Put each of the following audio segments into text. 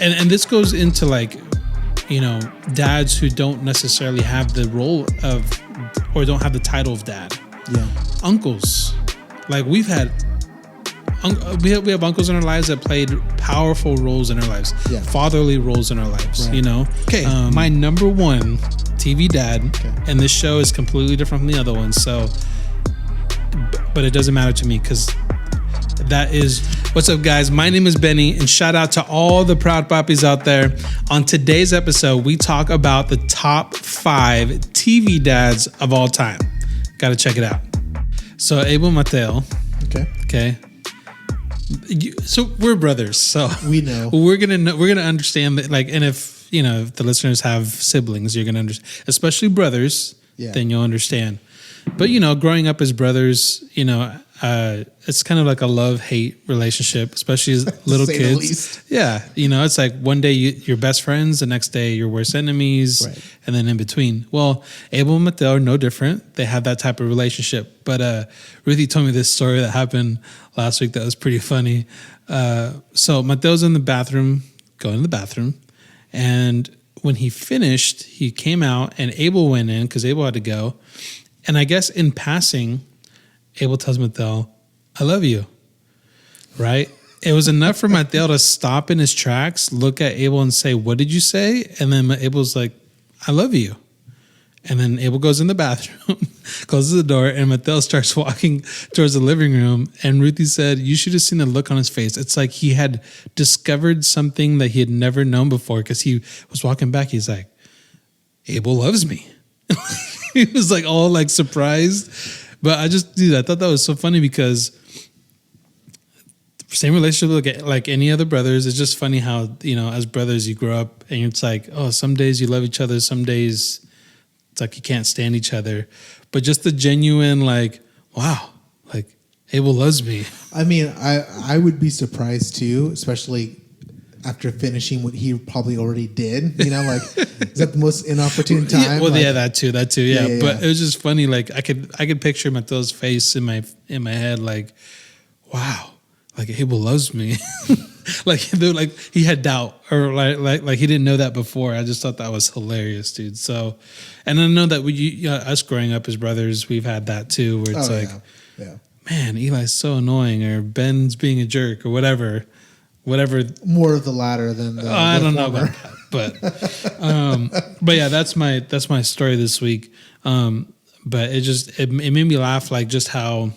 and this goes into like, you know, dads who don't necessarily have the role of, or don't have the title of dad. Yeah. Uncles. Like we have uncles in our lives that played powerful roles in our lives. Yeah. Fatherly roles in our lives, Right. you know? Okay. My number one TV dad, and this show is completely different from the other ones. So, but it doesn't matter to me because that is what's up, guys. My name is Benny, and shout out to all the Proud Papis out there. On today's episode, we talk about the top 5 TV dads of all time. Got to check it out. So Abel Mateo. Okay. So we're brothers. So We know. we're gonna understand that. Like, and if you know, if the listeners have siblings, you're gonna understand, especially brothers. Yeah. Then you'll understand. But you know, growing up as brothers, you know, it's kind of like a love-hate relationship, especially as little say the kids. least. Yeah, you know, it's like one day you're best friends, the next day you're worst enemies, Right. and then in between. Well, Abel and Mateo are no different. They have that type of relationship. But Ruthie told me this story that happened last week that was pretty funny. So Mateo's in the bathroom, going to the bathroom, and when he finished, he came out, and Abel went in because Abel had to go. And I guess in passing, Abel tells Mateo, "I love you." Right? It was enough for Mateo to stop in his tracks, look at Abel and say, "What did you say?" And then Abel's like, "I love you." And then Abel goes in the bathroom, closes the door, and Mateo starts walking towards the living room. And Ruthie said, you should have seen the look on his face. It's like he had discovered something that he had never known before, because he was walking back. He's like, Abel loves me. He was like all like surprised. But I thought that was so funny because same relationship like any other brothers. It's just funny how, you know, as brothers you grow up and it's like, oh, some days you love each other, some days it's like you can't stand each other. But just the genuine like, wow, like Abel loves me. I mean, I would be surprised too, especially after finishing what he probably already did. You know, like, is that the most inopportune time? Yeah, well, like, yeah, that too. Yeah. But yeah. it was just funny. Like I could picture Mateo's face in my head. Like, wow, like Abel loves me. like he had doubt, or like he didn't know that before. I just thought that was hilarious, dude. So, and I know that us growing up as brothers, we've had that too, where it's yeah. Man, Eli's so annoying, or Ben's being a jerk, or whatever. More of the latter than the I don't former. know about that, but yeah, that's my story this week. But it made me laugh, like just how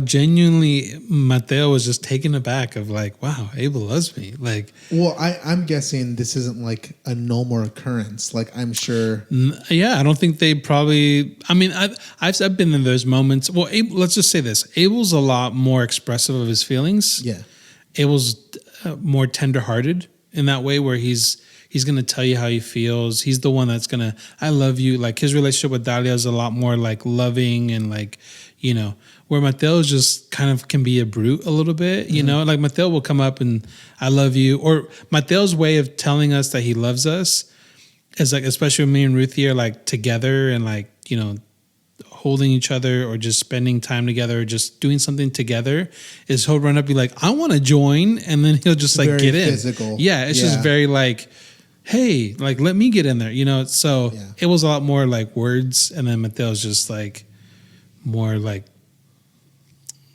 genuinely Mateo was just taken aback of like, wow, Abel loves me. Like, Well, I'm guessing this isn't like a normal occurrence. Like, I'm sure. yeah, I don't think they probably. I mean, I've been in those moments. Well, let's just say this: Abel's a lot more expressive of his feelings. Yeah. Abel's more tenderhearted in that way, where he's going to tell you how he feels. He's the one that's going to, I love you. Like his relationship with Dalia is a lot more like loving and like, you know, where Mateo just kind of can be a brute a little bit, you know, like Mateo will come up and I love you. Or Mateo's way of telling us that he loves us is like, especially when me and Ruthie are like together and like, you know, holding each other or just spending time together or just doing something together, is he'll run up and be like, I want to join. And then he'll just like Very get in. physical. Yeah. It's just very like, hey, like, let me get in there, you know? So it was a lot more like words. And then Mateo's just like more like,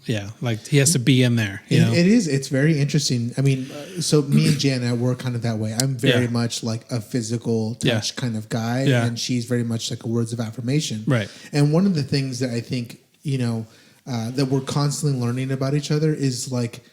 yeah, like he has to be in there. You know? It's very interesting. I mean, so me and Jana, we're kind of that way. I'm very much like a physical touch kind of guy. Yeah. And she's very much like a words of affirmation. Right. And one of the things that I think, you know, that we're constantly learning about each other is like,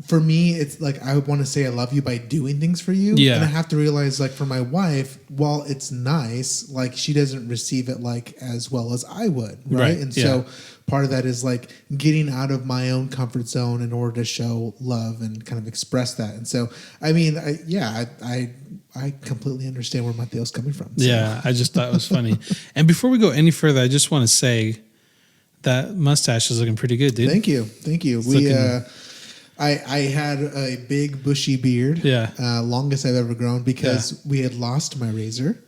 for me, it's like I want to say I love you by doing things for you. Yeah. And I have to realize, like, for my wife, while it's nice, like she doesn't receive it like as well as I would. Right. And so part of that is like getting out of my own comfort zone in order to show love and kind of express that. And so, I mean, I completely understand where Mateo's coming from. So. Yeah. I just thought it was funny. And before we go any further, I just want to say that mustache is looking pretty good, dude. Thank you. I had a big bushy beard, longest I've ever grown, because we had lost my razor.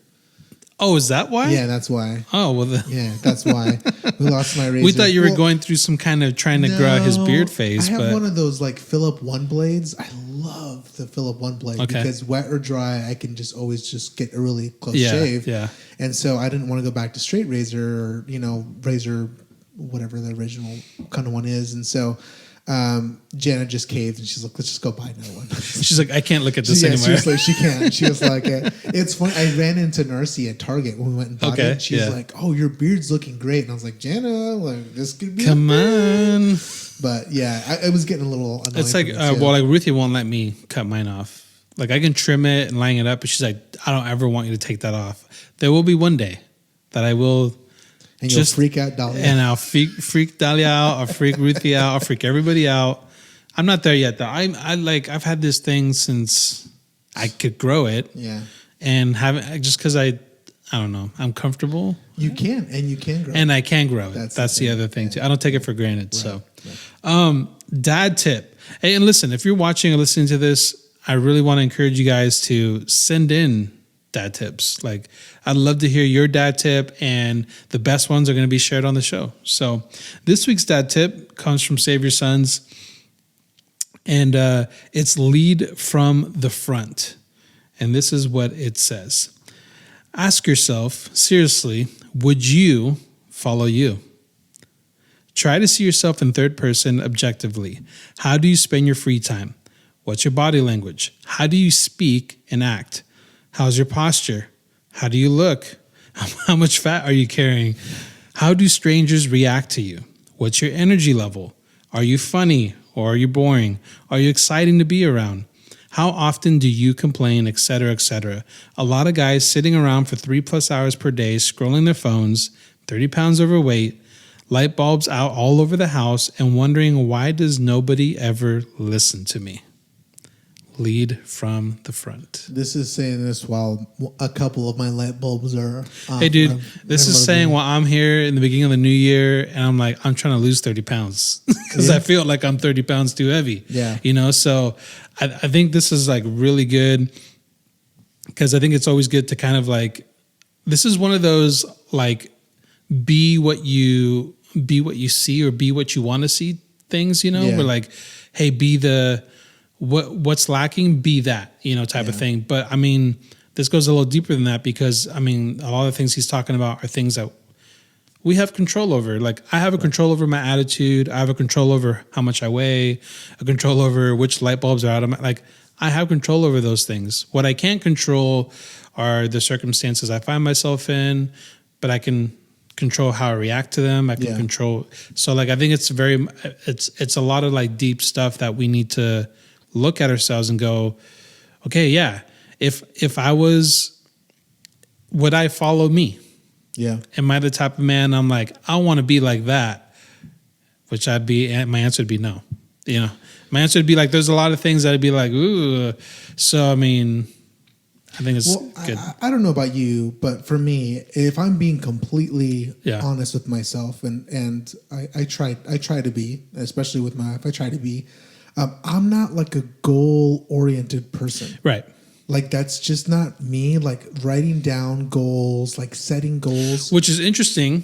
Oh, is that why? Yeah, that's why. Oh, well. Yeah, that's why. We lost my razor. We thought you were going through some kind of trying to grow out his beard phase. I have but one of those like Philip One blades. I love the Philip One blade because wet or dry, I can just always just get a really close shave. Yeah. And so I didn't want to go back to straight razor or, razor, whatever the original kind of one is. And so Janet just caved and she's like, let's just go buy another one. She's like, I can't look at this anymore. Seriously, she can't. She was like, it's funny. I ran into Narcy at Target when we went and bought it. She's like, oh, your beard's looking great. And I was like, Jana, like this could be. Come on. But yeah, I was getting a little annoying. It's like, like Ruthie won't let me cut mine off. Like I can trim it and line it up, but she's like, I don't ever want you to take that off. There will be one day that I will. And you'll freak out Dahlia. And I'll freak Dahlia out. I'll freak Ruthie out. I'll freak everybody out. I'm not there yet though. I've had this thing since I could grow it. Yeah. And just because I don't know, I'm comfortable. You can grow it. And I can grow it. That's the other thing too. I don't take it for granted. Right. So, dad tip. Hey, and listen, if you're watching or listening to this, I really want to encourage you guys to send in dad tips. Like I'd love to hear your dad tip, and the best ones are going to be shared on the show. So this week's dad tip comes from Save Your Sons, and it's lead from the front. And this is what it says. Ask yourself, seriously, would you follow you? Try to see yourself in third person objectively. How do you spend your free time? What's your body language? How do you speak and act? How's your posture? How do you look? How much fat are you carrying? How do strangers react to you? What's your energy level? Are you funny or are you boring? Are you exciting to be around? How often do you complain, etc., etc.? A lot of guys sitting around for 3+ hours per day, scrolling their phones, 30 pounds overweight, light bulbs out all over the house, and wondering, why does nobody ever listen to me? Lead from the front. This is saying this while a couple of my light bulbs are off. Hey, dude, this is saying while I'm here in the beginning of the new year, and I'm like, I'm trying to lose 30 pounds because I feel like I'm 30 pounds too heavy. Yeah. So I think this is like really good because I think it's always good to kind of like, this is one of those like, be what you see or be what you want to see things, Where like, hey, be the, what's lacking, be that, type of thing. But I mean, this goes a little deeper than that because I mean, a lot of the things he's talking about are things that we have control over. Like I have a control over my attitude. I have a control over how much I weigh, a control over which light bulbs are out of my, like I have control over those things. What I can't control are the circumstances I find myself in, but I can control how I react to them. I can control. So like, I think it's a lot of like deep stuff that we need to look at ourselves and go, okay, yeah, if I was, would I follow me? Yeah. Am I the type of man I'm like, I want to be like that? Which I'd be, and my answer would be no. My answer would be like, there's a lot of things that I'd be like, ooh. So, I mean, I think it's good. I don't know about you, but for me, if I'm being completely honest with myself, and I try to be, especially with my wife, I try to be, I'm not like a goal-oriented person. Right. Like, that's just not me. Like, writing down goals, like setting goals. Which is interesting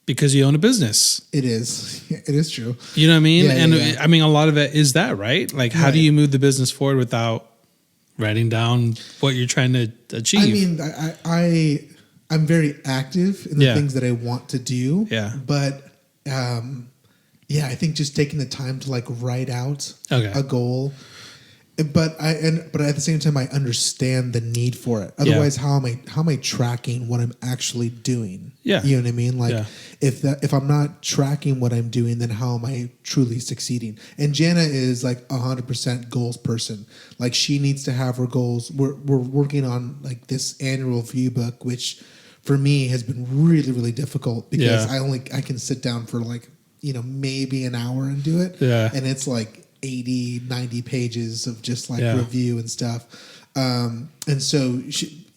because you own a business. It is. It is true. You know what I mean? Yeah, I mean, a lot of it is that, right? Like, how do you move the business forward without writing down what you're trying to achieve? I mean, I'm very active in the things that I want to do. Yeah. But, I think just taking the time to like write out a goal, but at the same time I understand the need for it. Otherwise, how am I tracking what I'm actually doing? Yeah, you know what I mean. Like if I'm not tracking what I'm doing, then how am I truly succeeding? And Jana is like 100% goals person. Like she needs to have her goals. We're working on like this annual review book, which for me has been really, really difficult because I can sit down for like, maybe an hour and do it. Yeah. And it's like 80, 90 pages of just like review and stuff. And so,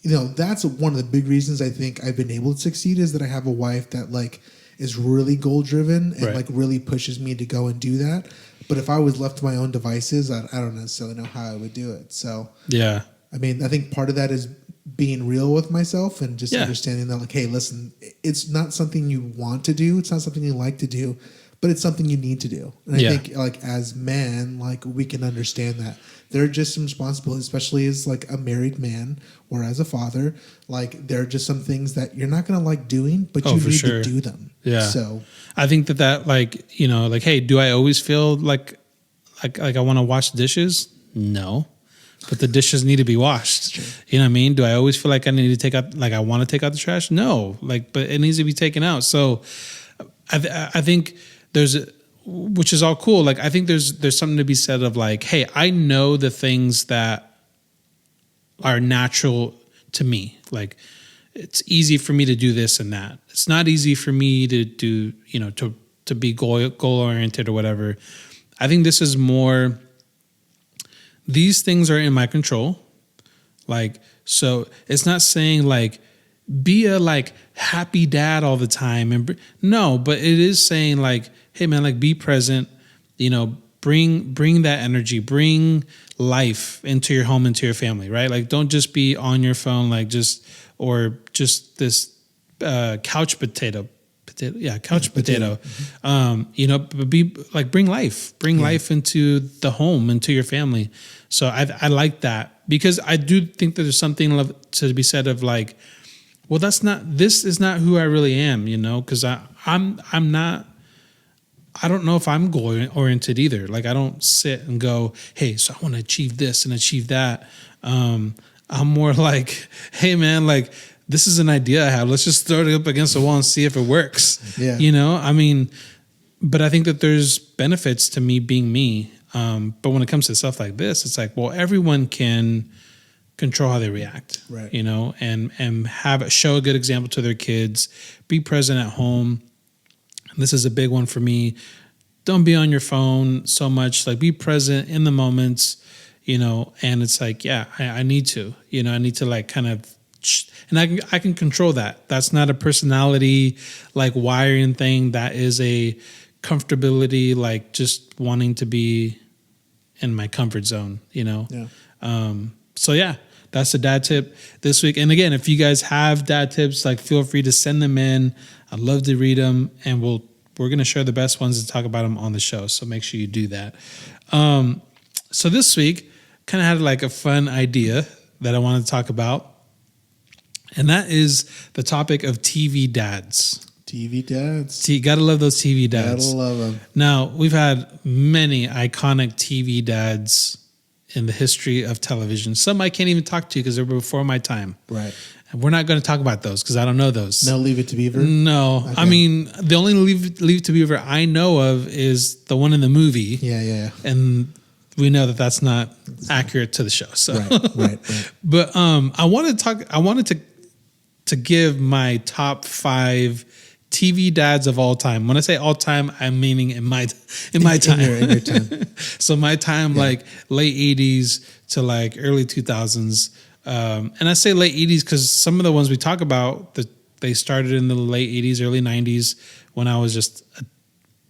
that's one of the big reasons I think I've been able to succeed is that I have a wife that like is really goal driven and like really pushes me to go and do that. But if I was left to my own devices, I don't necessarily know how I would do it. So, I mean, I think part of that is being real with myself and just Yeah. understanding that, like, hey, listen, it's not something you want to do. It's not something you like to do, but it's something you need to do. And I think, like, as men, like, we can understand that there are just some responsibilities, especially as like a married man or as a father. Like, there are just some things that you're not going to like doing, but you need to do them. Yeah. So I think that like, you know, like, hey, do I always feel like I want to wash dishes? No. But the dishes need to be washed. You know what I mean? Do I always feel like I need to take out, like I want to take out the trash? No. Like, but it needs to be taken out. So I think which is all cool. Like, I think there's something to be said of like, hey, I know the things that are natural to me. Like, it's easy for me to do this and that. It's not easy for me to do, you know, to be goal oriented or whatever. I think this is more, these things are in my control. Like, so it's not saying like, be a like happy dad all the time. And no, but it is saying like, hey man, like be present, you know, bring that energy, bring life into your home, into your family, right? Like, don't just be on your phone, like just this couch potato. Mm-hmm. You know, but be like, bring life into the home, into your family. So I like that, because I do think that there's something to be said of like, well, this is not who I really am, you know, because I'm not, I don't know if I'm goal oriented either. Like, I don't sit and go, hey, so I want to achieve this and achieve that. I'm more like, hey man, like, this is an idea I have. Let's just throw it up against the wall and see if it works. Yeah. You know, I mean, but I think that there's benefits to me being me. But when it comes to stuff like this, it's like, well, everyone can control how they react, right? You know, and show a good example to their kids, be present at home. This is a big one for me. Don't be on your phone so much, like be present in the moments, you know, and it's like, yeah, I need to, you know, I need to like kind of, and I can control that. That's not a personality, like wiring thing. That is a comfortability, like just wanting to be in my comfort zone, you know? Yeah. So yeah, that's the dad tip this week. And again, if you guys have dad tips, like feel free to send them in. I'd love to read them, and we're going to share the best ones and talk about them on the show. So make sure you do that. So this week kind of had like a fun idea that I want to talk about. And that is the topic of TV dads. TV dads. Gotta love those TV dads. Gotta love them. Now, we've had many iconic TV dads in the history of television. Some I can't even talk to because they were before my time. Right. And we're not going to talk about those because I don't know those. No Leave It to Beaver? No. Okay. I mean, the only Leave It to Beaver I know of is the one in the movie. Yeah. And we know that that's not accurate to the show. So. Right. But I wanted to give my top 5 TV dads of all time. When I say all time, I'm meaning in my time. In your time. So my time, like late 80s to like early 2000s. And I say late 80s because some of the ones we talk about, they started in the late 80s, early 90s when I was just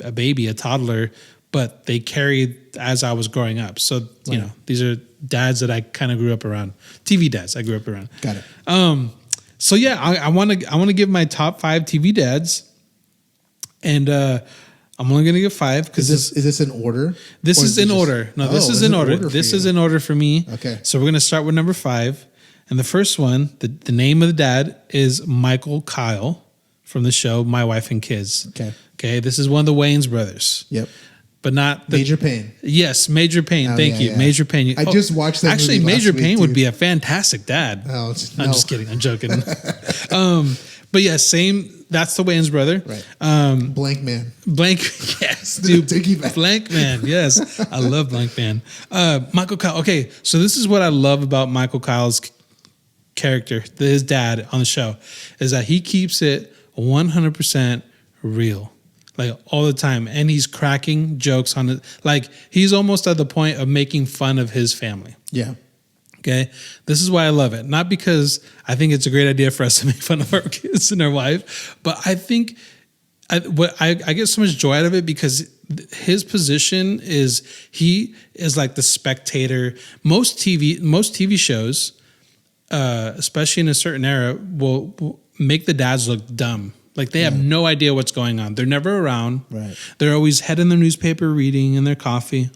a baby, a toddler, but they carried as I was growing up. So, you know, these are dads that I kind of grew up around. TV dads I grew up around. Got it. So yeah, I want to give my top 5 TV dads, and I'm only going to give 5 because is this in order? This is in order. No, this is in order. This is in order for me. Okay. So we're going to start with number 5, and the first one, the name of the dad is Michael Kyle from the show My Wife and Kids. Okay. This is one of the Wayans brothers. Yep. But not Major Payne. Yes, Major Payne. Oh, Thank you, yeah. Major Payne. I just watched that. Actually, movie Major last Payne week, would dude. be a fantastic dad. No, I'm just kidding. I'm joking. But yeah, same. That's the Wayans brother. Right. Blank Man. Yes, dude. Piggyback. Blank Man. Yes, I love Blank Man. Michael Kyle. Okay, so this is what I love about Michael Kyle's character, his dad on the show, is that he keeps it 100% real. Like all the time. And he's cracking jokes on it. Like he's almost at the point of making fun of his family. Yeah. Okay. This is why I love it. Not because I think it's a great idea for us to make fun of our kids and our wife, but I think I get so much joy out of it because his position is he is like the spectator. Most TV shows, especially in a certain era, will make the dads look dumb. Like they have no idea what's going on. They're never around. Right. They're always head in the newspaper reading and their coffee.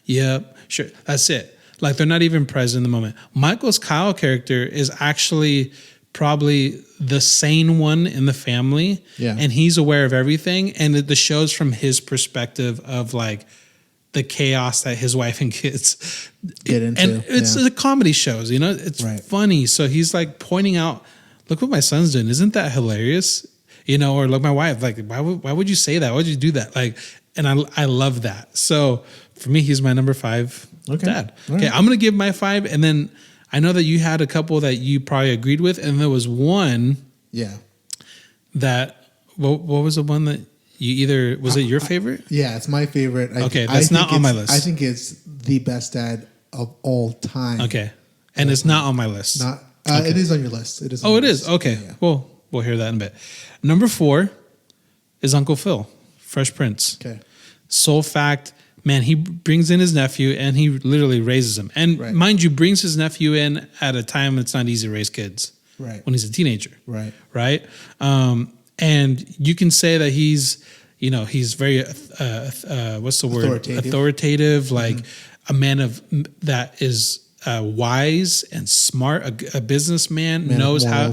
Yep. Sure. That's it. Like they're not even present in the moment. Michael's Kyle character is actually probably the sane one in the family. Yeah. And he's aware of everything. And the show's from his perspective of like the chaos that his wife and kids get into. And it's the comedy shows, you know, it's funny. So he's like pointing out, look what my son's doing. Isn't that hilarious? You know, or look, my wife, like, why would you say that? Why would you do that? Like, and I love that. So for me, he's my number 5 dad. Okay. I'm going to give my 5. And then I know that you had a couple that you probably agreed with. And there was one that, what was the one that you either, was it your favorite? Yeah, it's my favorite. That's not on my list. I think it's the best dad of all time. Okay. And it's not on my list. It is on your list. It is. It is. Okay. Yeah. Well, we'll hear that in a bit. Number 4 is Uncle Phil, Fresh Prince. Okay. Sole fact, man, he brings in his nephew and he literally raises him. And mind you, brings his nephew in at a time it's not easy to raise kids. Right. When he's a teenager. Right. Right. And you can say that he's, you know, he's very, what's the word? Authoritative, like a man that is wise and smart, a businessman, knows how,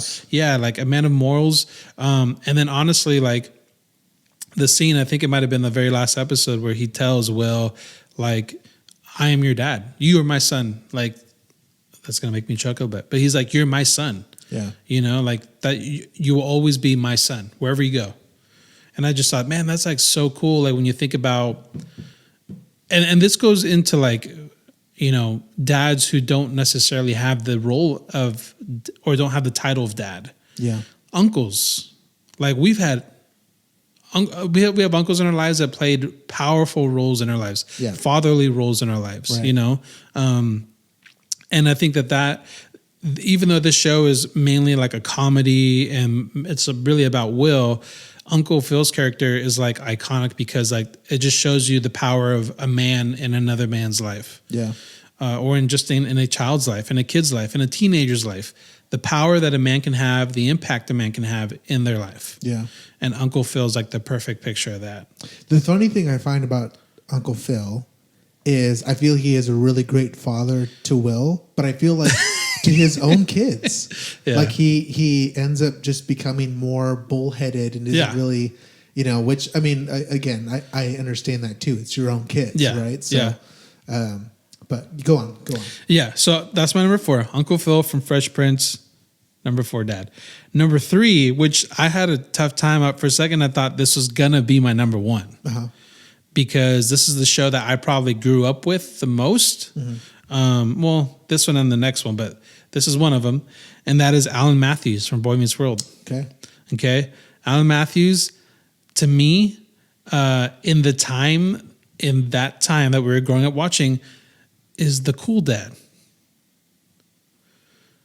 like a man of morals. And then honestly, like the scene, I think it might've been the very last episode where he tells Will, like, I am your dad. You are my son. Like, that's going to make me chuckle a bit, but he's like, you're my son. Yeah. You know, like that you will always be my son wherever you go. And I just thought, man, that's like so cool. Like when you think about, and this goes into like, you know, dads who don't necessarily have the role of, or don't have the title of dad. Yeah. Uncles. Like we have uncles in our lives that played powerful roles in our lives. Yeah. Fatherly roles in our lives, you know? And I think that even though this show is mainly like a comedy and it's really about Will, Uncle Phil's character is like iconic because like it just shows you the power of a man in another man's life. Yeah. Or in a child's life, in a kid's life, in a teenager's life. The power that a man can have, the impact a man can have in their life. Yeah. And Uncle Phil's like the perfect picture of that. The funny thing I find about Uncle Phil is I feel he is a really great father to Will, but I feel like to his own kids. Like he ends up just becoming more bullheaded and isn't really, you know, which I mean, again, I understand that too. It's your own kids, right? So, but go on. Yeah. So that's my number 4, Uncle Phil from Fresh Prince. Number 4, dad. Number 3, which I had a tough time up for a second. I thought this was going to be my number 1 because this is the show that I probably grew up with the most. Well, this one and the next one, but this is one of them. And that is Alan Matthews from Boy Meets World. Okay. Alan Matthews, to me, in that time that we were growing up watching, is the cool dad.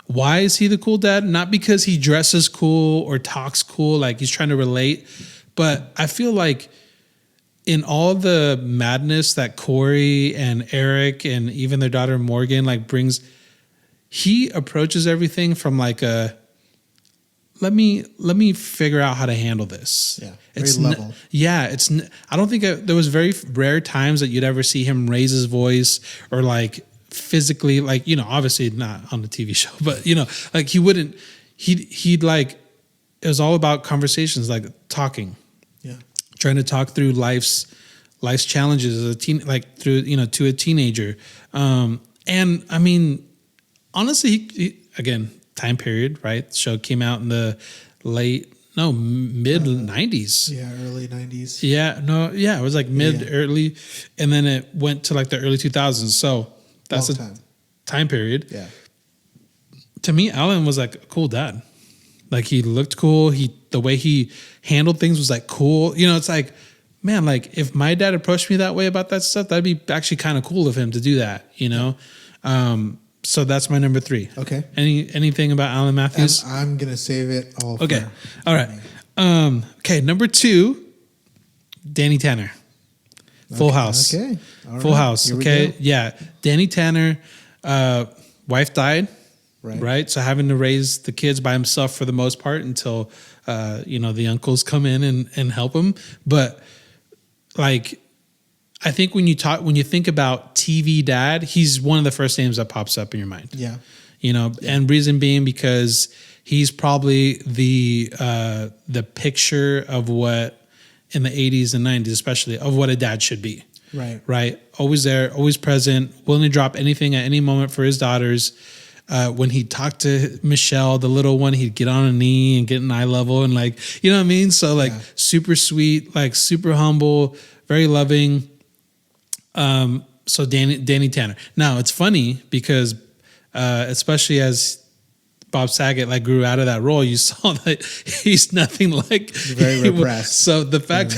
Why is he the cool dad? Not because he dresses cool or talks cool, like he's trying to relate, but I feel like in all the madness that Corey and Eric and even their daughter Morgan like brings, he approaches everything from like a let me figure out how to handle this. Yeah, very level. I don't think there was very rare times that you'd ever see him raise his voice or like physically, like, you know, obviously not on the TV show, but you know, like he'd like, it was all about conversations, like talking. Trying to talk through life's challenges as a teen, like through, you know, to a teenager. And I mean, honestly, he again, time period, right? The show came out in the mid 90s. Yeah, early 90s. It was like early, and then it went to like the early 2000s. So that's a time period. Yeah. To me, Alan was like a cool dad. Like he looked cool. The way he handled things was like cool. You know, it's like, man, like if my dad approached me that way about that stuff, that'd be actually kind of cool of him to do that, you know? So that's my number 3. Okay. Anything about Alan Matthews? I'm going to save it all. Okay. All right. Okay. Number 2, Danny Tanner. Full House. Okay. Full House. Okay. Yeah. Danny Tanner, wife died. right? So having to raise the kids by himself for the most part until, the uncles come in and help him. But like, I think when you think about TV dad, he's one of the first names that pops up in your mind. Yeah. And reason being because he's probably the picture of what in the 80s and 90s, especially, of what a dad should be. Right. Always there, always present, willing to drop anything at any moment for his daughters. When he talked to Michelle, the little one, he'd get on a knee and get an eye level and you know what I mean? So super sweet, super humble, very loving. So Danny Tanner. Now it's funny because, especially as Bob Saget grew out of that role, you saw that he's nothing like very repressed. So the fact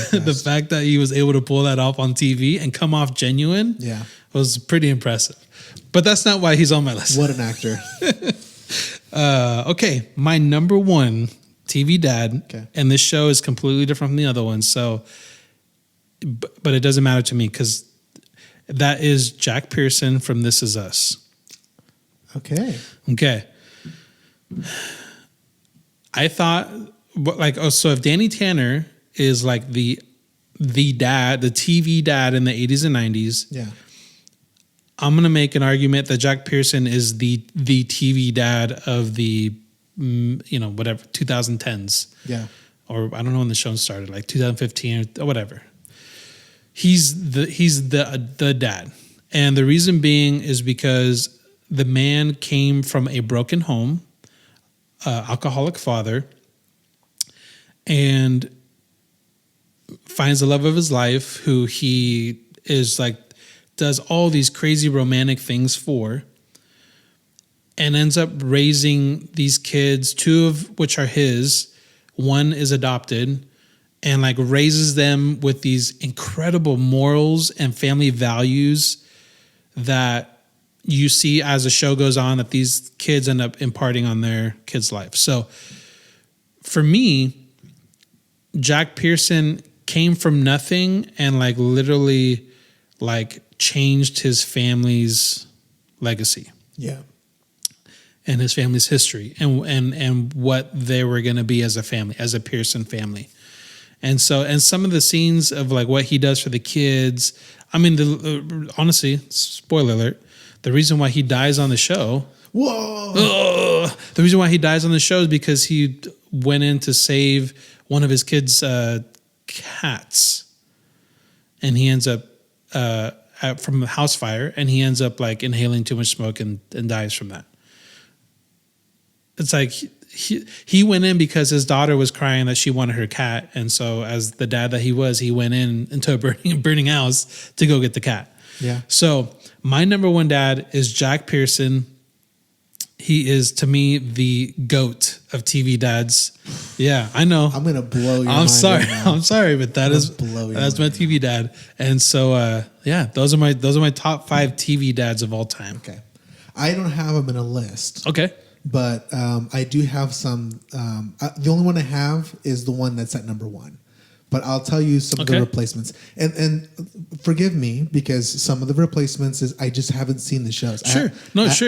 that he was able to pull that off on TV and come off genuine, was pretty impressive. But that's not why he's on my list. What an actor. Okay, my number one TV dad, and this show is completely different from the other ones. So, but it doesn't matter to me because that is Jack Pearson from This Is Us. Okay. I thought, so if Danny Tanner is the dad, the TV dad in the 80s and 90s, I'm going to make an argument that Jack Pearson is the TV dad of the, 2010s. Yeah. Or I don't know when the show started, 2015 or whatever. He's the dad. And the reason being is because the man came from a broken home, alcoholic father, and finds the love of his life, who he is does all these crazy romantic things for, and ends up raising these kids, two of which are his, one is adopted, and raises them with these incredible morals and family values that you see as the show goes on, that these kids end up imparting on their kids' life. So for me, Jack Pearson came from nothing and literally changed his family's legacy. Yeah. And his family's history and what they were going to be as a family, as a Pearson family. And so, and some of the scenes of what he does for the kids, I mean, honestly, spoiler alert, the reason why he dies on the show. The reason why he dies on the show is because he went in to save one of his kids' cats. And he ends up, from a house fire, and he ends up inhaling too much smoke and dies from that. It's he went in because his daughter was crying that she wanted her cat. And so as the dad that he was, he went in into a burning house to go get the cat. Yeah. So my number one dad is Jack Pearson. He is, to me, the GOAT of TV dads. Yeah, I know. I'm going to blow your mind. I'm sorry. Right now. I'm sorry, but that's my TV dad. And so, those are my top 5 TV dads of all time. Okay. I don't have them in a list. Okay. But I do have some. The only one I have is the one that's at number 1. But I'll tell you some of the replacements. And forgive me, because some of the replacements is I just haven't seen the shows. Sure.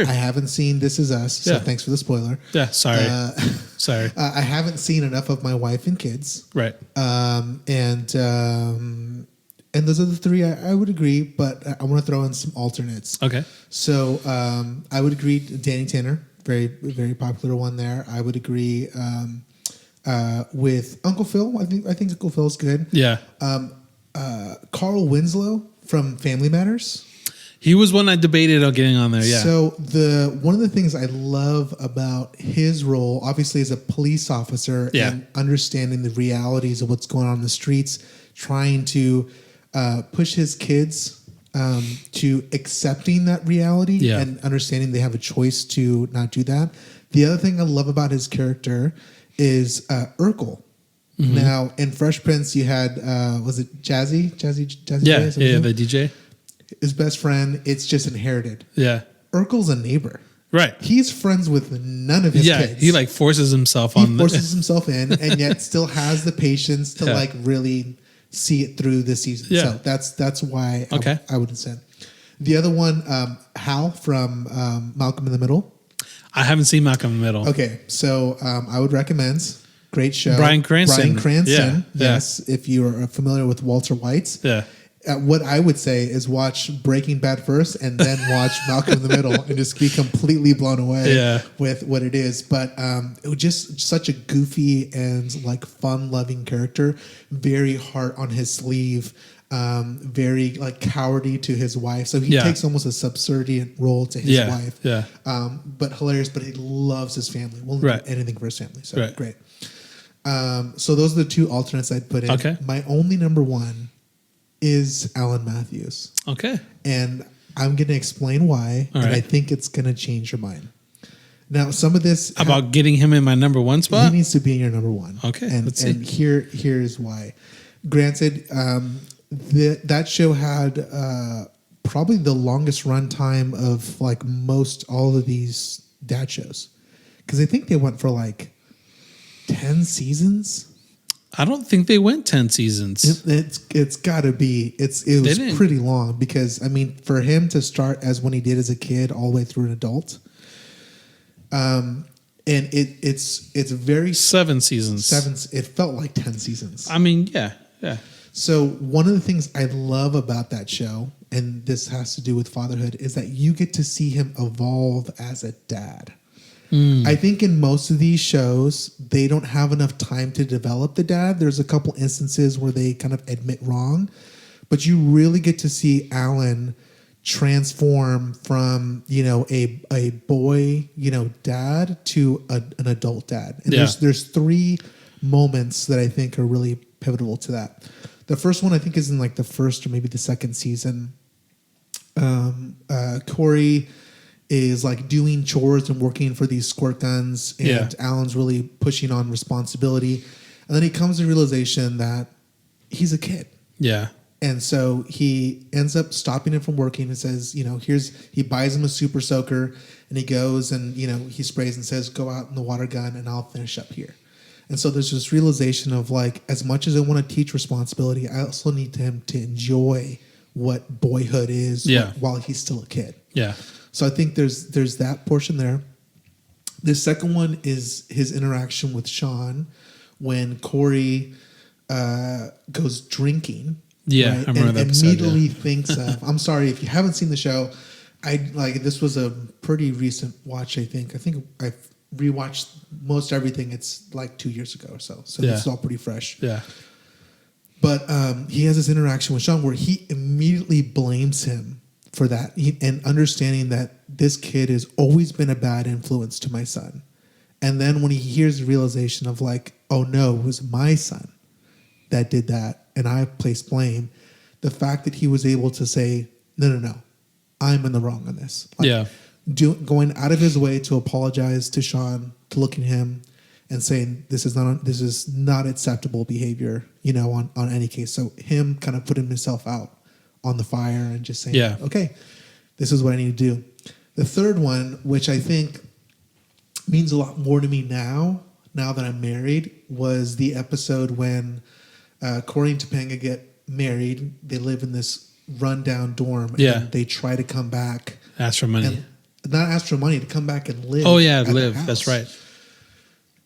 I haven't seen This Is Us, so thanks for the spoiler. Yeah, sorry. Sorry. I haven't seen enough of My Wife and Kids. Right. And those are the 3 I would agree, but I want to throw in some alternates. Okay. So I would agree Danny Tanner, very, very popular one there. I would agree with Uncle Phil. I think Uncle Phil's good. Yeah. Carl Winslow from Family Matters. He was one I debated on getting on there. Yeah. So one of the things I love about his role, obviously as a police officer, and understanding the realities of what's going on in the streets, trying to push his kids to accepting that reality and understanding they have a choice to not do that. The other thing I love about his character is Urkel. Mm-hmm. Now, in Fresh Prince, you had, was it Jazzy? Yeah, the DJ. His best friend, it's just inherited. Yeah. Urkel's a neighbor. Right. He's friends with none of his kids. He forces himself on. He forces himself in and yet still has the patience to really see it through this season. Yeah. So that's why I would have said. The other one, Hal from Malcolm in the Middle. I haven't seen Malcolm in the Middle. Okay, so I would recommend. Great show. Bryan Cranston. Yeah, yes. Yeah. If you are familiar with Walter White. Yeah. What I would say is watch Breaking Bad first and then watch Malcolm in the Middle and just be completely blown away with what it is. But it was just such a goofy and like fun-loving character. Very heart on his sleeve. Very like cowardly to his wife. So he takes almost a subservient role to his wife. Yeah. But hilarious. But he loves his family. Will do anything for his family. So great. So those are the two alternates I'd put in. Okay. My only number one is Alan Matthews. Okay. And I'm going to explain why. All and right. I think it's going to change your mind. Now, some of this about getting him in my number one spot. He needs to be in your number one. Okay. And here's why. Granted, that show had probably the longest run time of like most all of these dad shows, because I think they went for like 10 seasons. I don't think they went 10 seasons. It's got to be. It was pretty long, because I mean, for him to start as when he did as a kid all the way through an adult, and it's very 7 seasons. It felt like 10 seasons. I mean, yeah. So one of the things I love about that show, and this has to do with fatherhood, is that you get to see him evolve as a dad. I think in most of these shows, they don't have enough time to develop the dad. There's a couple instances where they kind of admit wrong, but you really get to see Alan transform from, a boy, dad to an adult dad. And there's 3 moments that I think are really pivotal to that. The first one I think is in like the first or maybe the second season. Corey is like doing chores and working for these squirt guns, and Alan's really pushing on responsibility. And then he comes to the realization that he's a kid. Yeah. And so he ends up stopping him from working and says, he buys him a super soaker, and he goes and, he sprays and says, go out in the water gun and I'll finish up here. And so there's this realization of like, as much as I want to teach responsibility, I also need him to enjoy what boyhood is while he's still a kid. Yeah. So I think there's that portion there. The second one is his interaction with Sean when Corey goes drinking. Yeah, right? I remember that episode. Immediately thinks of. I'm sorry if you haven't seen the show. This was a pretty recent watch. I think I rewatched most everything. It's like 2 years ago or so. So it's all pretty fresh. Yeah. But he has this interaction with Sean where he immediately blames him for that, and understanding that this kid has always been a bad influence to my son. And then when he hears the realization of like, oh no, it was my son that did that, and I placed blame, the fact that he was able to say, no, I'm in the wrong on this. Going out of his way to apologize to Sean, to look at him and saying, this is not acceptable behavior, on any case. So him kind of putting himself out on the fire and just saying, okay, this is what I need to do. The third one, which I think means a lot more to me now that I'm married, was the episode when Corey and Topanga get married. They live in this rundown dorm. And they try to come back. Ask for money. Not ask for money, to come back and live. Oh, yeah, live. That's right.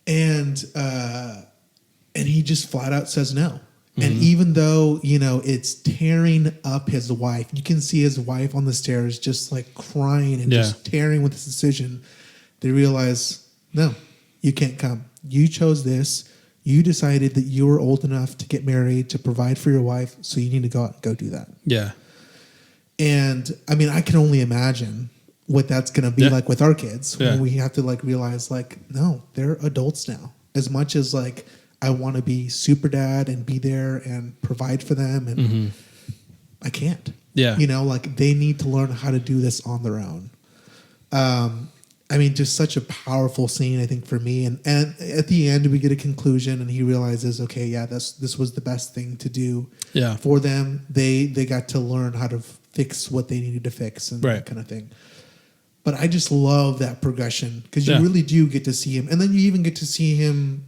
And he just flat out says no. And even though, it's tearing up his wife, you can see his wife on the stairs just like crying and just tearing with this decision. They realize, no, you can't come. You chose this. You decided that you were old enough to get married, to provide for your wife. So you need to go out and go do that. Yeah. And I mean, I can only imagine what that's going to be like with our kids when we have to like realize like, no, they're adults now. As much as like, I want to be super dad and be there and provide for them, and I can't. Yeah. Like they need to learn how to do this on their own. I mean, just such a powerful scene, I think, for me. And at the end, we get a conclusion, and he realizes, okay, this was the best thing to do for them. They got to learn how to fix what they needed to fix and that kind of thing. But I just love that progression, because you really do get to see him. And then you even get to see him,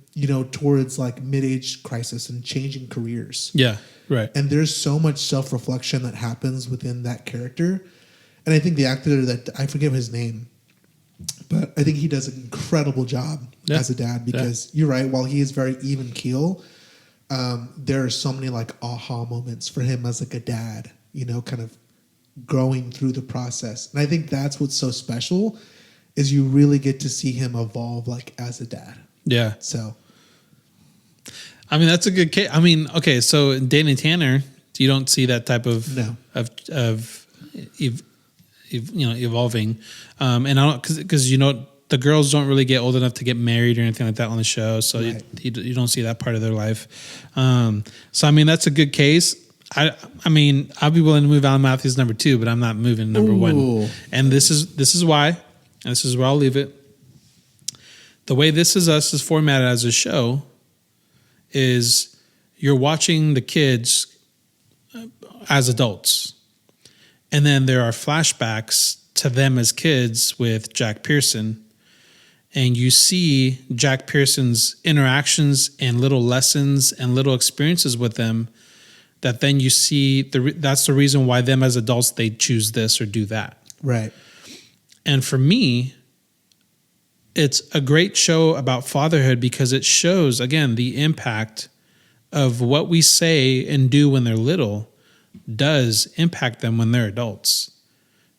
towards like mid-age crisis and changing careers. Yeah, right. And there's so much self-reflection that happens within that character. And I think the actor that, I forget his name, But I think he does an incredible job as a dad because you're right. While he is very even keel, there are so many like aha moments for him as like a dad, you know, kind of growing through the process. And I think that's what's so special is you really get to see him evolve like as a dad. Yeah. So, I mean, that's a good case. I mean, okay, so in Danny Tanner, you don't see that type of evolving, and I don't because you know the girls don't really get old enough to get married or anything like that on the show, so you don't see that part of their life. So I mean, that's a good case. I mean, I'll be willing to move Alan Matthews number 2, but I'm not moving number 1. And this is why, and this is where I'll leave it. The way This Is Us is formatted as a show is you're watching the kids as adults. And then there are flashbacks to them as kids with Jack Pearson. And you see Jack Pearson's interactions and little lessons and little experiences with them that then you see that's the reason why them as adults, they choose this or do that. Right. And for me, it's a great show about fatherhood because it shows, again, the impact of what we say and do when they're little does impact them when they're adults.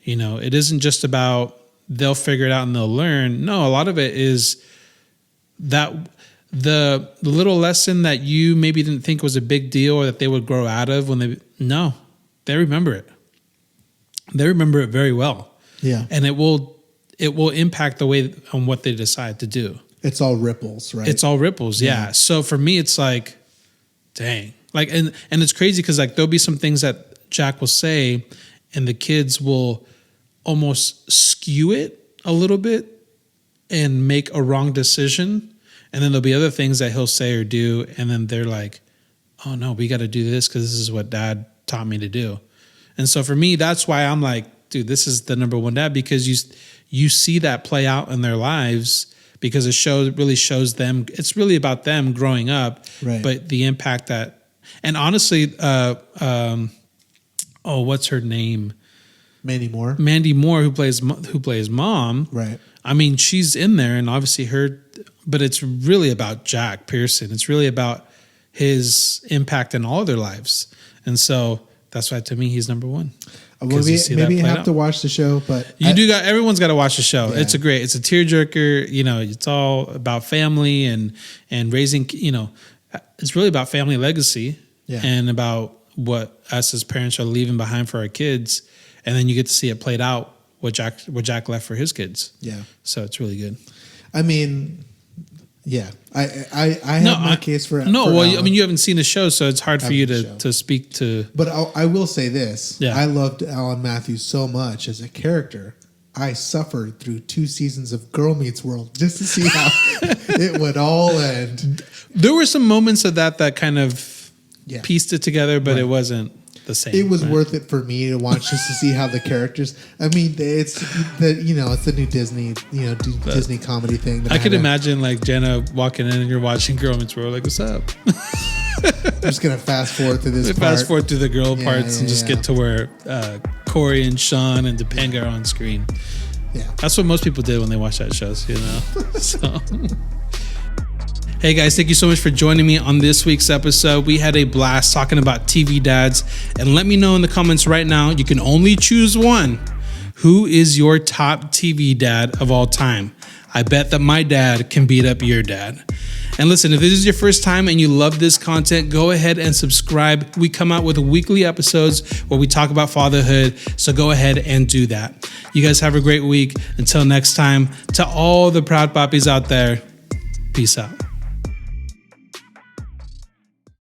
You know, it isn't just about they'll figure it out and they'll learn. No, a lot of it is that the little lesson that you maybe didn't think was a big deal or that they would grow out of when they remember it. They remember it very well. Yeah. And it will impact the way on what they decide to do. It's all ripples, right? It's all ripples. Yeah. So for me, it's like, dang. Like, and it's crazy because like there'll be some things that Jack will say and the kids will almost skew it a little bit and make a wrong decision. And then there'll be other things that he'll say or do. And then they're like, oh no, we got to do this because this is what dad taught me to do. And so for me, that's why I'm like, dude, this is the number 1 dad because you see that play out in their lives because it really shows them. It's really about them growing up, right. But the impact that, and honestly, what's her name? Mandy Moore, who plays mom. Right. I mean, she's in there, and obviously but it's really about Jack Pearson. It's really about his impact in all of their lives, and so that's why to me he's number 1. Maybe you have to watch the show, but everyone's got to watch the show. Yeah. It's a tearjerker. You know, it's all about family and raising. You know, it's really about family legacy and about what us as parents are leaving behind for our kids, and then you get to see it played out what Jack left for his kids. Yeah, so it's really good. I mean, yeah, I have my case for Alan. I mean, you haven't seen the show, so it's hard for you to speak to. But I will say this: I loved Alan Matthews so much as a character. I suffered through 2 seasons of Girl Meets World just to see how it would all end. There were some moments of that kind of pieced it together, but it wasn't the same. It was worth it for me to watch just to see how the characters. I mean, it's the new Disney, Disney comedy thing. I could imagine like Jenna walking in and you're watching Girl Meets World, like, what's up? I'm just gonna fast forward through this. Fast forward through the girl parts and just get to where Corey and Sean and Topanga are on screen. Yeah, that's what most people did when they watched that show. You know, so. Hey guys, thank you so much for joining me on this week's episode. We had a blast talking about TV dads. And let me know in the comments right now, you can only choose one. Who is your top TV dad of all time? I bet that my dad can beat up your dad. And listen, if this is your first time and you love this content, go ahead and subscribe. We come out with weekly episodes where we talk about fatherhood. So go ahead and do that. You guys have a great week. Until next time, to all the Proud Papis out there, peace out.